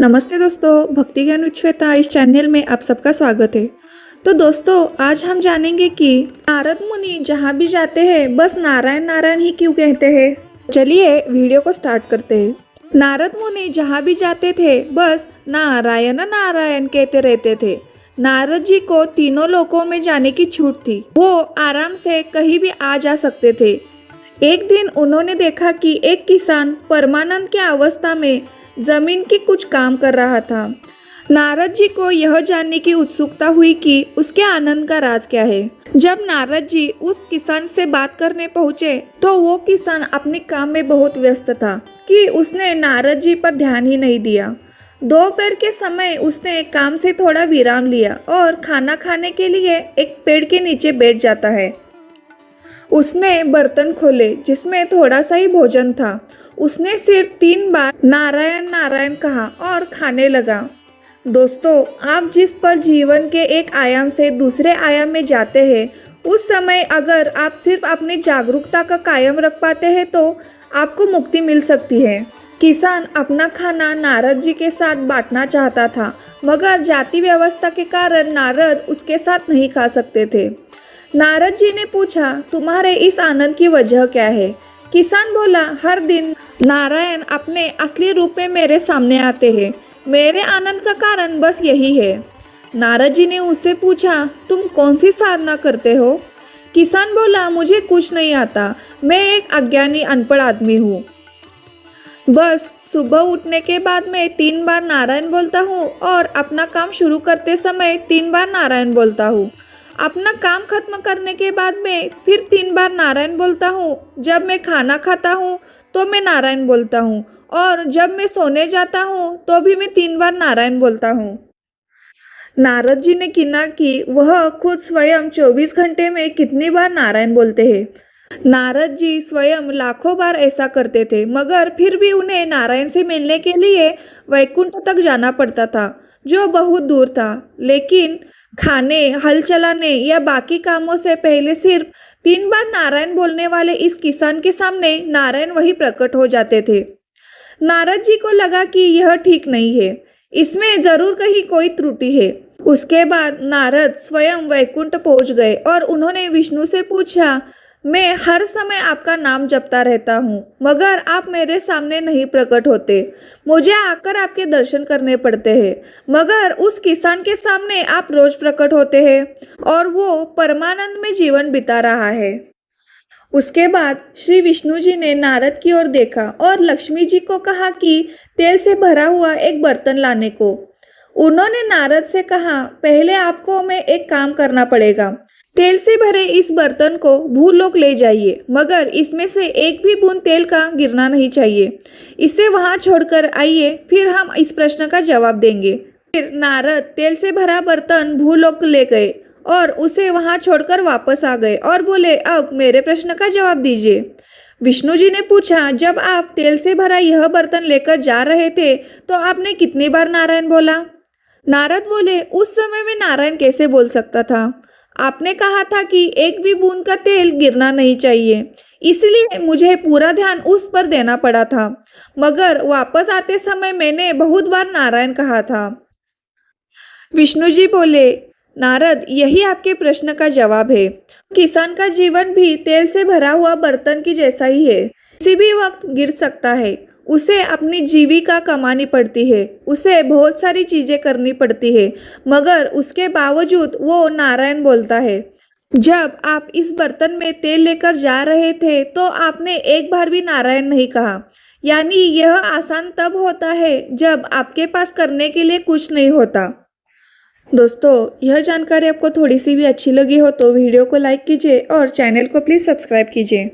नमस्ते दोस्तों, भक्ति ज्ञान विद श्वेता इस चैनल में आप सबका स्वागत है। तो दोस्तों, आज हम जानेंगे कि नारद मुनि जहाँ भी जाते हैं बस नारायण नारायण ही क्यों कहते हैं। चलिए वीडियो को स्टार्ट करते हैं। नारद मुनि जहाँ भी जाते थे बस नारायण नारायण कहते रहते थे। नारद जी को तीनों लोकों में जाने की छूट थी। वो आराम से कहीं भी आ जा सकते थे। एक दिन उन्होंने देखा कि एक किसान परमानंद की अवस्था में जमीन की कुछ काम कर रहा था। नारद जी को यह जानने की उत्सुकता हुई कि उसके आनंद का राज क्या है। जब नारद जी उस किसान से बात करने पहुंचे तो वो किसान अपने काम में बहुत व्यस्त था कि उसने नारद जी पर ध्यान ही नहीं दिया। दोपहर के समय उसने काम से थोड़ा विराम लिया और खाना खाने के लिए एक पेड़ के नीचे बैठ जाता है। उसने बर्तन खोले जिसमें थोड़ा सा ही भोजन था। उसने सिर्फ 3 बार नारायण नारायण कहा और खाने लगा। दोस्तों, आप जिस पल जीवन के एक आयाम से दूसरे आयाम में जाते हैं उस समय अगर आप सिर्फ अपनी जागरूकता का कायम रख पाते हैं तो आपको मुक्ति मिल सकती है। किसान अपना खाना नारद जी के साथ बांटना चाहता था, मगर जाति व्यवस्था के कारण नारद उसके साथ नहीं खा सकते थे। नारद जी ने पूछा, तुम्हारे इस आनंद की वजह क्या है? किसान बोला, हर दिन नारायण अपने असली रूप में मेरे सामने आते हैं। मेरे आनंद का कारण बस यही है। नारद जी ने उससे पूछा, तुम कौन सी साधना करते हो? किसान बोला, मुझे कुछ नहीं आता, मैं एक अज्ञानी अनपढ़ आदमी हूँ। बस सुबह उठने के बाद मैं 3 बार नारायण बोलता हूँ और अपना काम शुरू करते समय 3 बार नारायण बोलता हूँ। अपना काम खत्म करने के बाद मैं फिर 3 बार नारायण बोलता हूँ। जब मैं खाना खाता हूँ तो मैं नारायण बोलता हूँ और जब मैं सोने जाता हूँ तो भी मैं 3 बार नारायण बोलता हूँ। नारद जी ने गिना कि वह खुद स्वयं 24 घंटे में कितनी बार नारायण बोलते हैं। नारद जी स्वयं लाखों बार ऐसा करते थे, मगर फिर भी उन्हें नारायण से मिलने के लिए वैकुंठ तक जाना पड़ता था, जो बहुत दूर था। लेकिन खाने, हल चलाने या बाकी कामों से पहले सिर्फ 3 बार नारायण बोलने वाले इस किसान के सामने नारायण वही प्रकट हो जाते थे। नारद जी को लगा कि यह ठीक नहीं है, इसमें जरूर कहीं कोई त्रुटि है। उसके बाद नारद स्वयं वैकुंठ पहुंच गए और उन्होंने विष्णु से पूछा, मैं हर समय आपका नाम जपता रहता हूँ, मगर आप मेरे सामने नहीं प्रकट होते। मुझे आकर आपके दर्शन करने पड़ते हैं, मगर उस किसान के सामने आप रोज प्रकट होते हैं और वो परमानंद में जीवन बिता रहा है। उसके बाद श्री विष्णु जी ने नारद की ओर देखा और लक्ष्मी जी को कहा कि तेल से भरा हुआ एक बर्तन लाने को। उन्होंने नारद से कहा, पहले आपको मैं एक काम करना पड़ेगा। तेल से भरे इस बर्तन को भूलोक ले जाइए, मगर इसमें से एक भी बूंद तेल का गिरना नहीं चाहिए। इसे वहां छोड़कर आइए, फिर हम इस प्रश्न का जवाब देंगे। फिर नारद तेल से भरा बर्तन भूलोक ले गए और उसे वहां छोड़कर वापस आ गए और बोले, अब मेरे प्रश्न का जवाब दीजिए। विष्णु जी ने पूछा, जब आप तेल से भरा यह बर्तन लेकर जा रहे थे तो आपने कितनी बार नारायण बोला? नारद बोले, उस समय मैं नारायण कैसे बोल सकता था? आपने कहा था कि एक भी बूंद का तेल गिरना नहीं चाहिए, इसलिए मुझे पूरा ध्यान उस पर देना पड़ा था, मगर वापस आते समय मैंने बहुत बार नारायण कहा था। विष्णु जी बोले, नारद, यही आपके प्रश्न का जवाब है। किसान का जीवन भी तेल से भरा हुआ बर्तन की जैसा ही है, किसी भी वक्त गिर सकता है। उसे अपनी जीविका कमानी पड़ती है, उसे बहुत सारी चीजें करनी पड़ती है, मगर उसके बावजूद वो नारायण बोलता है। जब आप इस बर्तन में तेल लेकर जा रहे थे तो आपने एक बार भी नारायण नहीं कहा। यानी यह आसान तब होता है जब आपके पास करने के लिए कुछ नहीं होता। दोस्तों, यह जानकारी आपको थोड़ी सी भी अच्छी लगी हो तो वीडियो को लाइक कीजिए और चैनल को प्लीज़ सब्सक्राइब कीजिए।